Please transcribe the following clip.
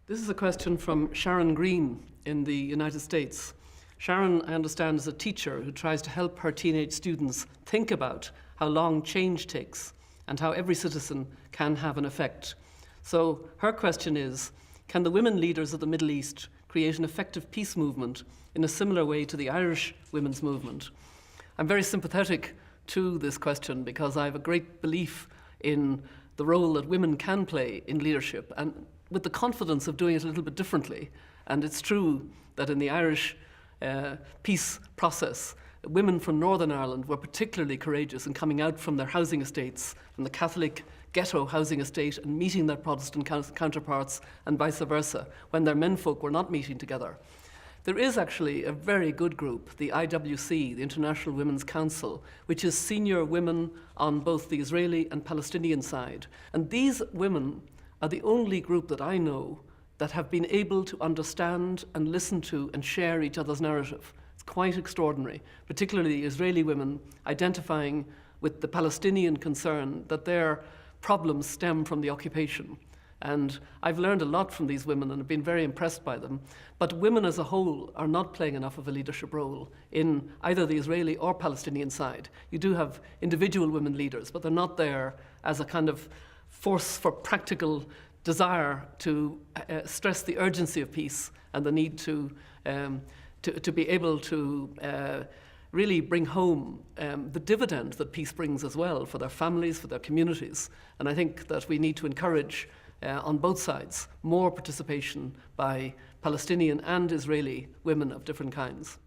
This is a question from Sharon Green in the United States. Sharon, I understand, is a teacher who tries to help her teenage students think about how long change takes and how every citizen can have an effect. So her question is, can the women leaders of the Middle East create an effective peace movement in a similar way to the Irish women's movement? I'm very sympathetic to this question because I have a great belief in the role that women can play in leadership, and with the confidence of doing it a little bit differently. And it's true that in the Irish peace process, women from Northern Ireland were particularly courageous in coming out from their housing estates, from the Catholic ghetto housing estate, and meeting their Protestant counterparts, and vice versa, when their menfolk were not meeting together. There is actually a very good group, the IWC, the International Women's Council, which is senior women on both the Israeli and Palestinian side. And these women are the only group that I know that have been able to understand and listen to and share each other's narrative. It's quite extraordinary, particularly Israeli women identifying with the Palestinian concern that their problems stem from the occupation. And I've learned a lot from these women and have been very impressed by them. But women as a whole are not playing enough of a leadership role in either the Israeli or Palestinian side. You do have individual women leaders, but they're not there as a kind of force for practical desire to stress the urgency of peace and the need to be able to really bring home the dividend that peace brings as well for their families, for their communities. And I think that we need to encourage on both sides more participation by Palestinian and Israeli women of different kinds.